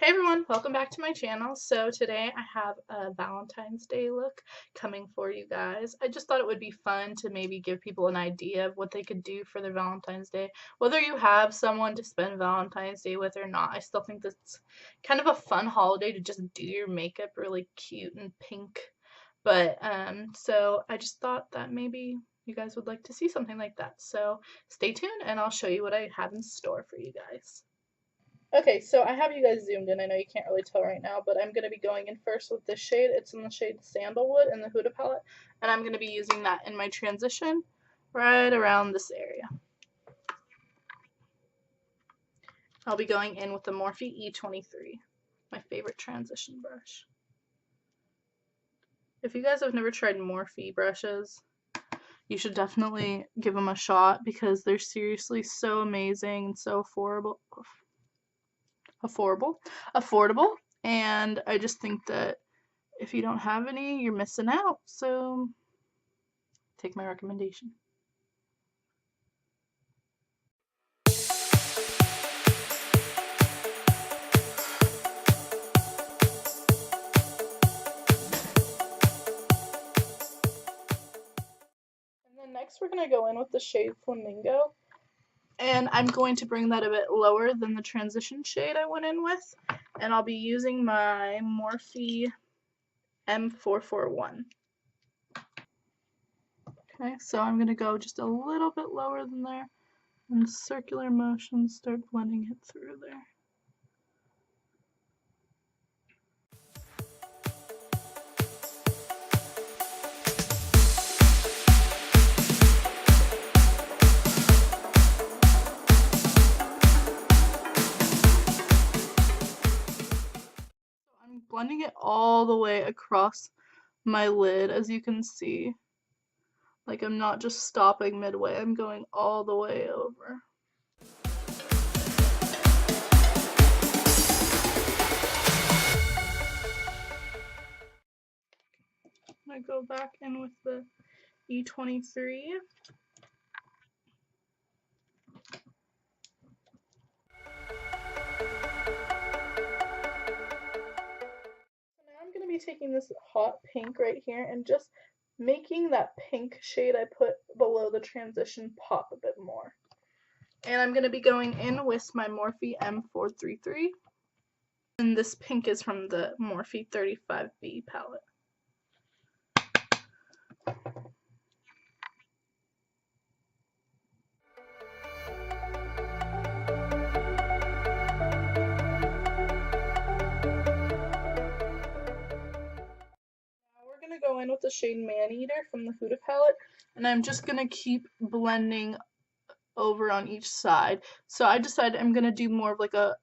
Hey everyone, welcome back to my channel. So today I have a Valentine's Day look coming for you guys. I just thought it would be fun to maybe give people an idea of what they could do for their Valentine's Day. Whether you have someone to spend Valentine's Day with or not, I still think that's kind of a fun holiday to just do your makeup really cute and pink. So I just thought that maybe you guys would like to see something like that. So stay tuned and I'll show you what I have in store for you guys. Okay, so I have you guys zoomed in. I know you can't really tell right now, but I'm going to be going in first with this shade. It's in the shade Sandalwood in the Huda palette, and I'm going to be using that in my transition right around this area. I'll be going in with the Morphe E23, my favorite transition brush. If you guys have never tried Morphe brushes, you should definitely give them a shot because they're seriously so amazing and so affordable, and I just think that if you don't have any, you're missing out. So take my recommendation. And then next we're going to go in with the shade Flamingo. And I'm going to bring that a bit lower than the transition shade I went in with. And I'll be using my Morphe M441. Okay, so I'm going to go just a little bit lower than there. And circular motions start blending it through there. I'm blending it all the way across my lid, as you can see. Like, I'm not just stopping midway, I'm going all the way over. I go back in with the E23. Now I'm going to be taking this hot pink right here and just making that pink shade I put below the transition pop a bit more. And I'm going to be going in with my Morphe M433. And this pink is from the Morphe 35B palette. Go in with the shade Maneater from the Huda palette, and I'm just gonna keep blending over on each side. So I decided I'm gonna do more of like a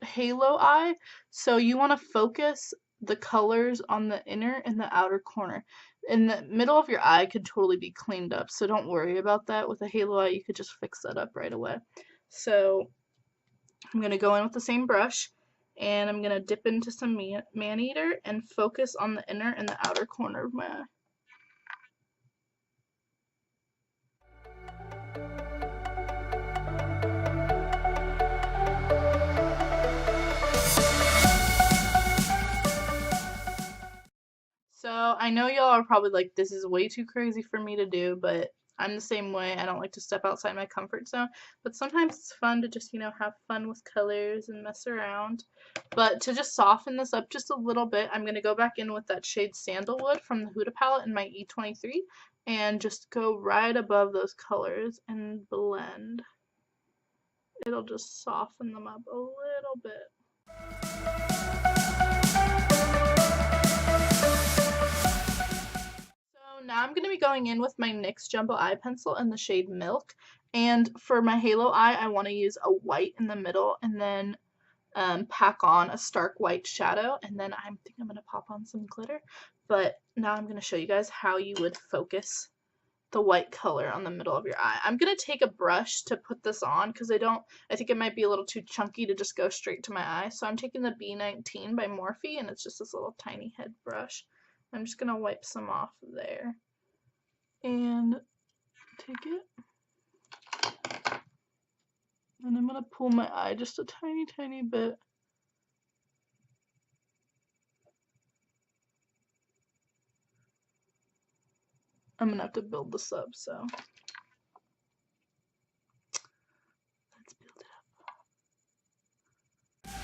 halo eye. So you want to focus the colors on the inner and the outer corner. In the middle of your eye could totally be cleaned up, so don't worry about that. With a halo eye, you could just fix that up right away. So I'm gonna go in with the same brush, and I'm going to dip into some Maneater and focus on the inner and the outer corner of my eye. So I know y'all are probably like, this is way too crazy for me to do, but I'm the same way. I don't like to step outside my comfort zone, but sometimes it's fun to just, have fun with colors and mess around. But to just soften this up just a little bit, I'm going to go back in with that shade Sandalwood from the Huda palette in my E23 and just go right above those colors and blend. It'll just soften them up a little bit. Now I'm going to be going in with my NYX Jumbo Eye Pencil in the shade Milk, and for my halo eye I want to use a white in the middle and then pack on a stark white shadow, and then I think I'm going to pop on some glitter. But now I'm going to show you guys how you would focus the white color on the middle of your eye. I'm going to take a brush to put this on because I think it might be a little too chunky to just go straight to my eye. So I'm taking the B19 by Morphe, and it's just this little tiny head brush. I'm just going to wipe some off there and take it. And I'm going to pull my eye just a tiny bit I'm gonna have to build this up, so let's build it up.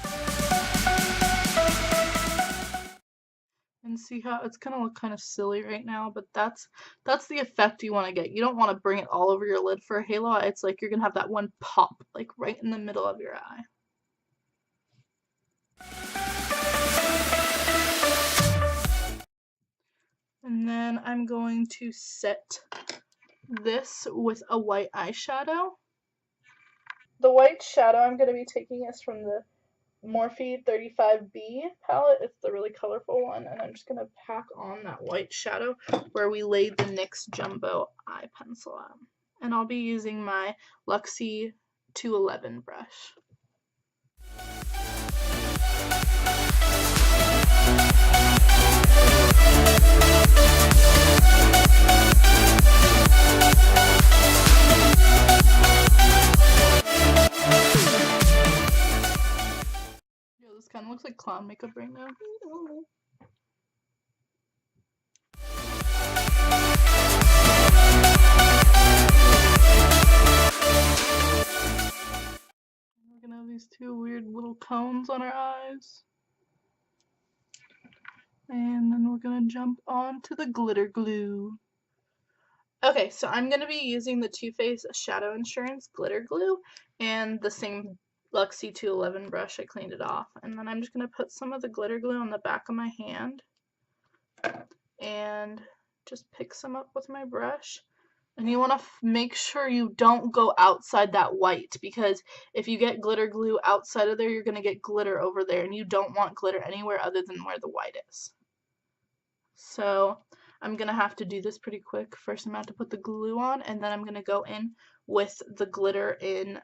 And see how it's gonna look kind of silly right now, but that's the effect you want to get. You don't want to bring it all over your lid for a halo eye. It's like you're gonna have that one pop, like right in the middle of your eye. And then I'm going to set this with a white eyeshadow. The white shadow I'm going to be taking is from the Morphe 35B palette. It's the really colorful one, and I'm just going to pack on that white shadow where we laid the NYX Jumbo eye pencil on. And I'll be using my Luxie 211 brush. This kind of looks like clown makeup right now. We're gonna have these two weird little cones on our eyes. And then we're gonna jump on to the glitter glue. Okay, so I'm gonna be using the Too Faced Shadow Insurance glitter glue and the same Luxie 211 brush. I cleaned it off, and then I'm just going to put some of the glitter glue on the back of my hand and just pick some up with my brush. And you want to make sure you don't go outside that white, because if you get glitter glue outside of there, you're going to get glitter over there, and you don't want glitter anywhere other than where the white is. So I'm going to have to do this pretty quick. First I'm going to have to put the glue on, and then I'm going to go in with the glitter in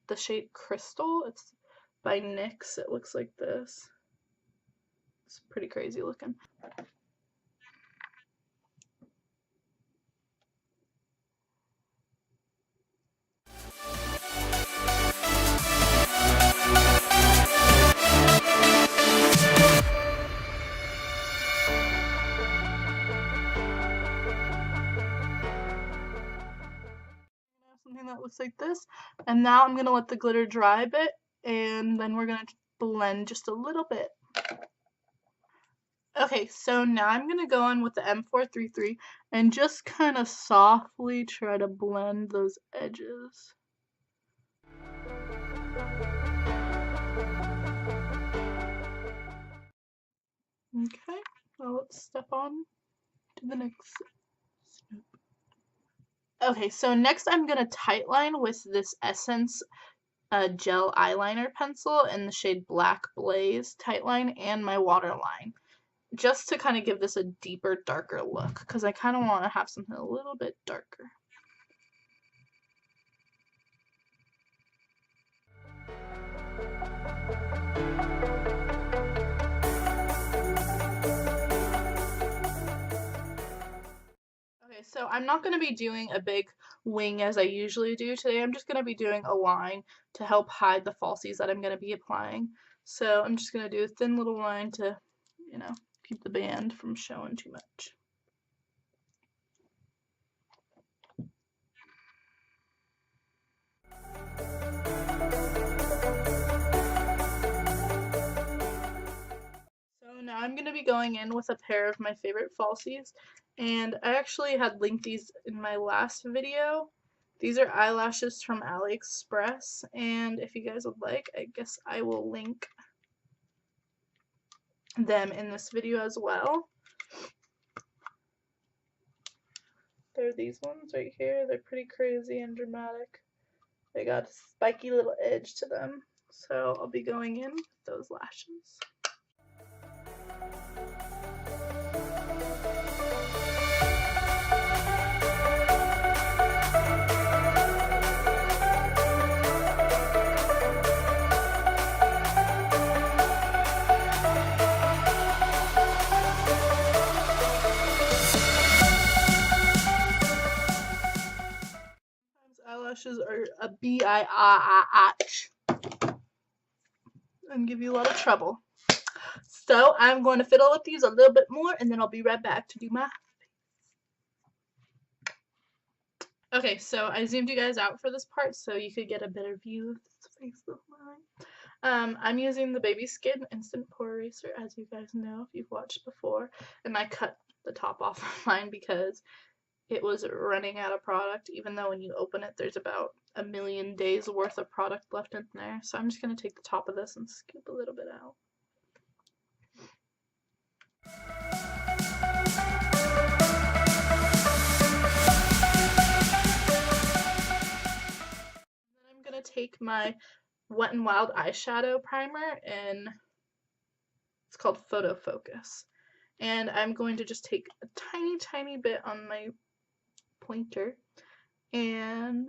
the shade Crystal. It's by NYX. It looks like this. It's pretty crazy looking. Something that looks like this, and now I'm gonna let the glitter dry a bit, and then we're gonna blend just a little bit. Okay, so now I'm gonna go in with the M433 and just kind of softly try to blend those edges. Okay, well, let's step on to the next snoop. Okay, so next I'm going to tightline with this Essence gel eyeliner pencil in the shade Black Blaze tightline and my waterline, just to kind of give this a deeper, darker look, because I kind of want to have something a little bit darker. So I'm not going to be doing a big wing as I usually do today. I'm just going to be doing a line to help hide the falsies that I'm going to be applying. So I'm just going to do a thin little line to, you know, keep the band from showing too much. So now I'm going to be going in with a pair of my favorite falsies. And I actually had linked these in my last video. These are eyelashes from AliExpress, and if you guys would like, I guess I will link them in this video as well. They're these ones right here. They're pretty crazy and dramatic. They got a spiky little edge to them. So I'll be going in with those lashes. Eyelashes are a bitch and give you a lot of trouble. So I'm going to fiddle with these a little bit more, and then I'll be right back to do my face. Okay, so I zoomed you guys out for this part so you could get a better view of this face of mine. I'm using the Baby Skin Instant Pore Eraser, as you guys know if you've watched before, and I cut the top off of mine because it was running out of product, even though when you open it there's about a million days worth of product left in there. So I'm just going to take the top of this and scoop a little bit out. Then I'm going to take my Wet n Wild eyeshadow primer, and it's called Photo Focus. And I'm going to just take a tiny bit on my pointer, and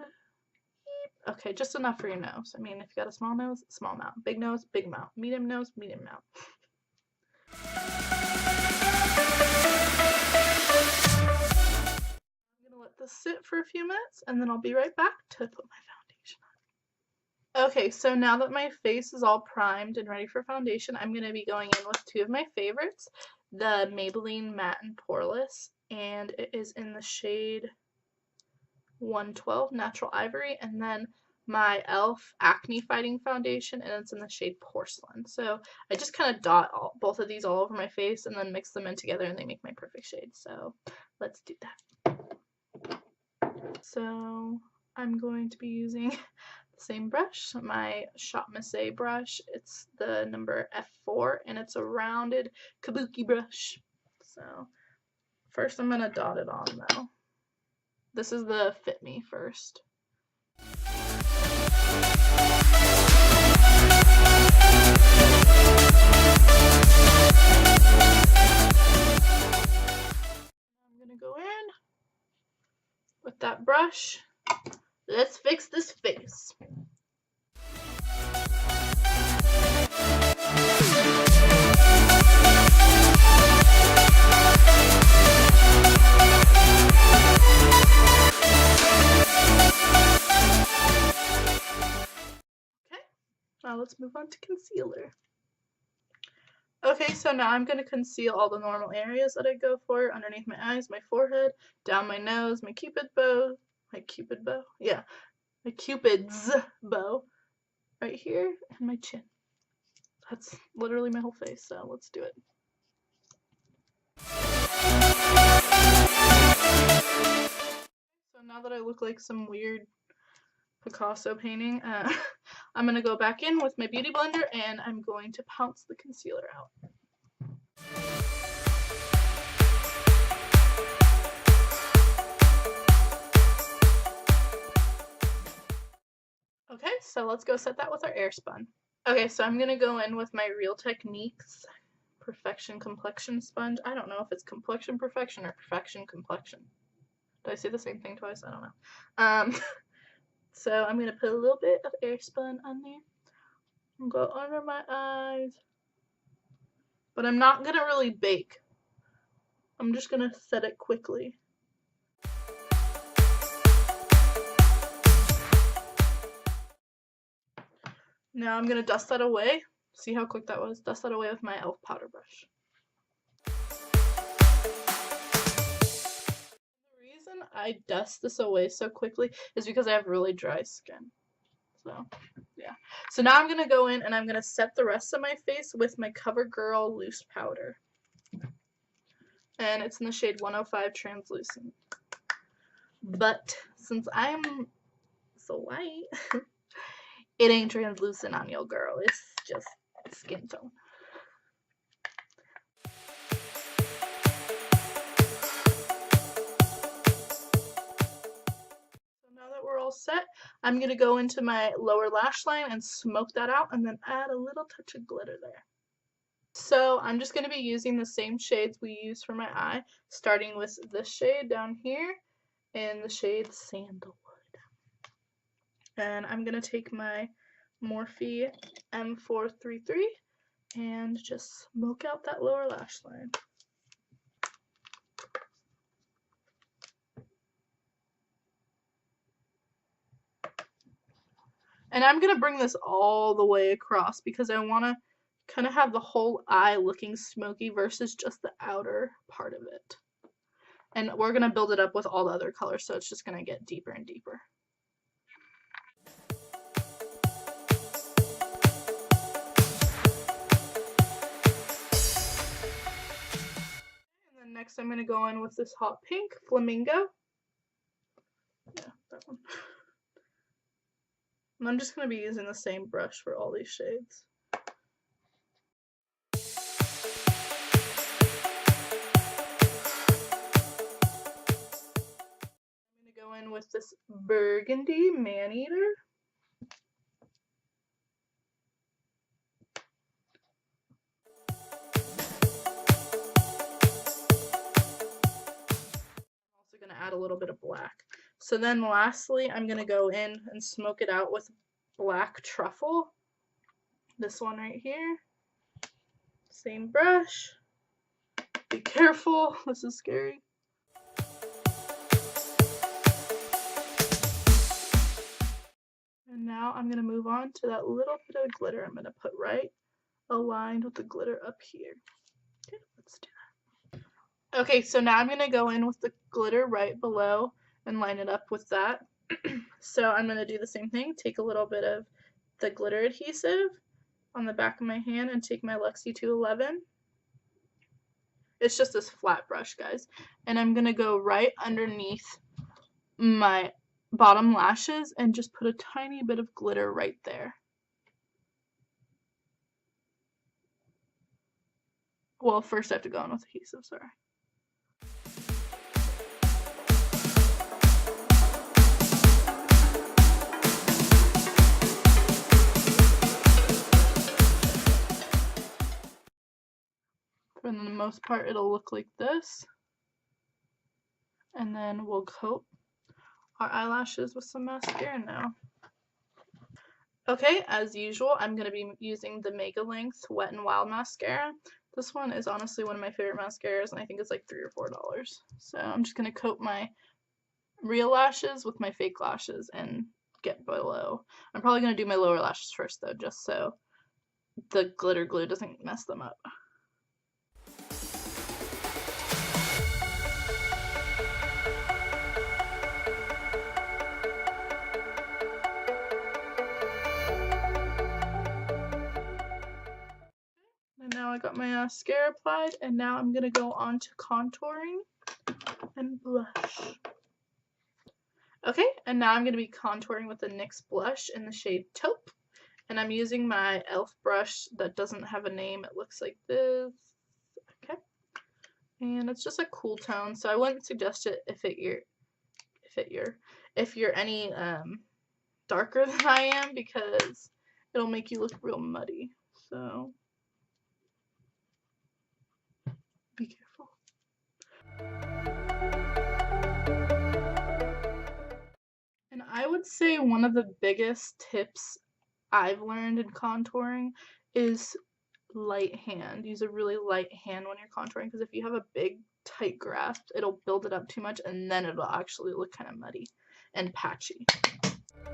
okay, just enough for your nose. I mean, if you got a small nose, small mouth. Big nose, big mouth. Medium nose, medium mouth. I'm gonna let this sit for a few minutes, and then I'll be right back to put my foundation on. Okay, so now that my face is all primed and ready for foundation, I'm gonna be going in with two of my favorites, the Maybelline Matte and Poreless, and it is in the shade 112 Natural Ivory, and then my e.l.f. Acne Fighting Foundation, and it's in the shade Porcelain. So I just kind of dot both of these all over my face and then mix them in together, and they make my perfect shade. So let's do that. So I'm going to be using the same brush, my Shop Miss A brush. It's the number F4, and it's a rounded kabuki brush. So first I'm going to dot it on though. This is the Fit Me first. I'm gonna go in with that brush. Let's fix this face. Now let's move on to concealer. Okay, so now I'm going to conceal all the normal areas that I go for, underneath my eyes, my forehead, down my nose, my cupid's bow, yeah, my cupid's bow, right here, and my chin. That's literally my whole face, so let's do it. So now that I look like some weird Picasso painting, I'm going to go back in with my beauty blender, and I'm going to pounce the concealer out. Okay, so let's go set that with our Airspun. Okay, so I'm going to go in with my Real Techniques Perfection Complexion Sponge. I don't know if it's Complexion Perfection or Perfection Complexion. Did I say the same thing twice? I don't know. So I'm going to put a little bit of Airspun on there and go under my eyes. But I'm not going to really bake. I'm just going to set it quickly. Now I'm going to dust that away. See how quick that was? Dust that away with my e.l.f. powder brush. I dust this away so quickly is because I have really dry skin. So yeah, so now I'm gonna go in and I'm gonna set the rest of my face with my CoverGirl loose powder, and it's in the shade 105 Translucent. But since I'm so white, it ain't translucent on your girl, it's just skin tone. Set, I'm going to go into my lower lash line and smoke that out, and then add a little touch of glitter there. So I'm just going to be using the same shades we used for my eye, starting with this shade down here and the shade Sandalwood. And I'm going to take my Morphe M433 and just smoke out that lower lash line. And I'm going to bring this all the way across because I want to kind of have the whole eye looking smoky versus just the outer part of it. And we're going to build it up with all the other colors, so it's just going to get deeper and deeper. And then next I'm going to go in with this hot pink, Flamingo. Yeah, that one. And I'm just going to be using the same brush for all these shades. I'm going to go in with this Burgundy Maneater. I'm also going to add a little bit of black. So then lastly, I'm going to go in and smoke it out with black truffle. This one right here. Same brush. Be careful, this is scary. And now I'm going to move on to that little bit of glitter I'm going to put right aligned with the glitter up here. Okay, let's do that. Okay, so now I'm going to go in with the glitter right below and line it up with that. So I'm going to do the same thing, take a little bit of the glitter adhesive on the back of my hand and take my Luxie 211. It's just this flat brush, guys. And I'm going to go right underneath my bottom lashes and just put a tiny bit of glitter right there. Well, first I have to go in with adhesive, sorry. For the most part, it'll look like this. And then we'll coat our eyelashes with some mascara now. Okay, as usual, I'm going to be using the Mega Length Wet n Wild mascara. This one is honestly one of my favorite mascaras, and I think it's like $3 or $4. So I'm just going to coat my real lashes with my fake lashes and get below. I'm probably going to do my lower lashes first, though, just so the glitter glue doesn't mess them up. Now I got my mascara applied, and now I'm going to go on to contouring and blush. Okay, and now I'm going to be contouring with the NYX blush in the shade Taupe. And I'm using my e.l.f. brush that doesn't have a name. It looks like this. Okay. And it's just a cool tone, so I wouldn't suggest it if you're any darker than I am, because it'll make you look real muddy. So be careful. And I would say one of the biggest tips I've learned in contouring is light hand. Use a really light hand when you're contouring, because if you have a big tight grasp, it'll build it up too much and then it'll actually look kind of muddy and patchy. About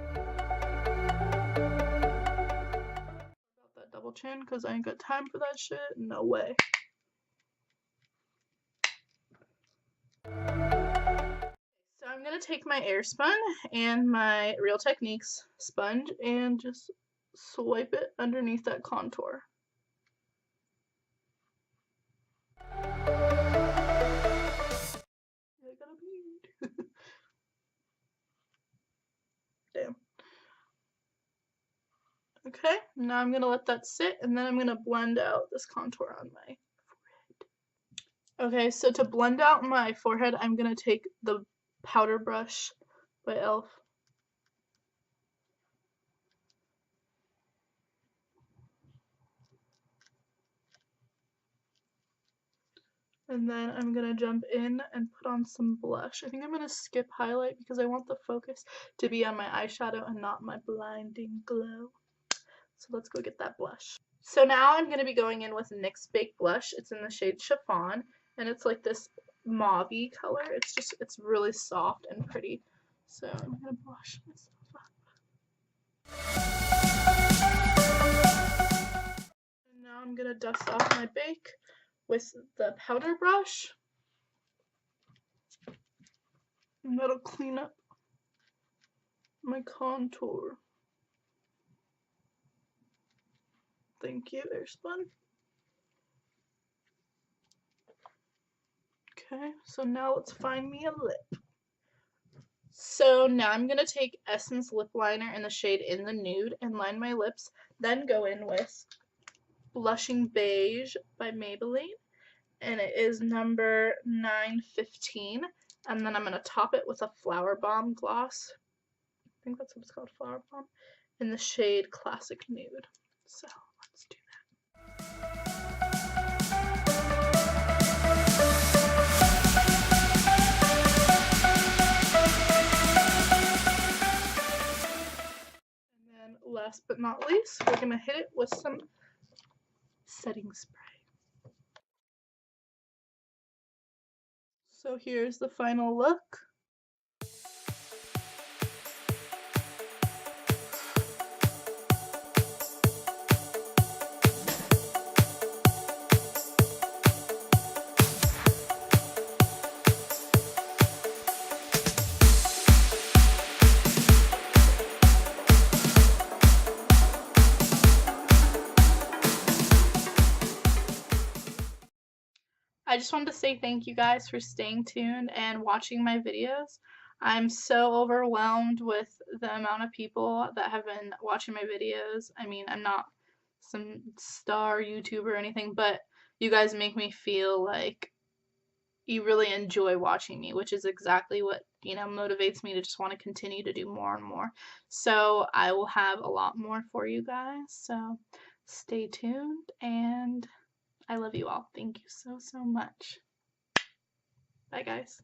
that double chin, because I ain't got time for that shit. No way. So I'm going to take my Airspun and my Real Techniques sponge and just swipe it underneath that contour. I got a beard. Damn. Okay, now I'm going to let that sit, and then I'm going to blend out this contour on my forehead. Okay, so to blend out my forehead, I'm going to take the powder brush by e.l.f. And then I'm going to jump in and put on some blush. I think I'm going to skip highlight because I want the focus to be on my eyeshadow and not my blinding glow. So let's go get that blush. So now I'm going to be going in with NYX Baked Blush. It's in the shade Chiffon, and it's like this mauve-y color. It's really soft and pretty. So I'm going to blush myself up. And now I'm going to dust off my bake with the powder brush. And that'll clean up my contour. Thank you, there's one. Okay, so now let's find me a lip. So now I'm going to take Essence lip liner in the shade In the Nude and line my lips, then go in with Blushing Beige by Maybelline, and it is number 915, and then I'm going to top it with a Flower Bomb gloss. I think that's what it's called, Flower Bomb, in the shade Classic Nude. So let's do that. And then last but not least, we're going to hit it with some setting spray. So here's the final look. I just wanted to say thank you guys for staying tuned and watching my videos. I'm so overwhelmed with the amount of people that have been watching my videos. I mean, I'm not some star YouTuber or anything, but you guys make me feel like you really enjoy watching me, which is exactly what, motivates me to just want to continue to do more and more. So I will have a lot more for you guys. So stay tuned, and I love you all. Thank you so, so much. Bye, guys.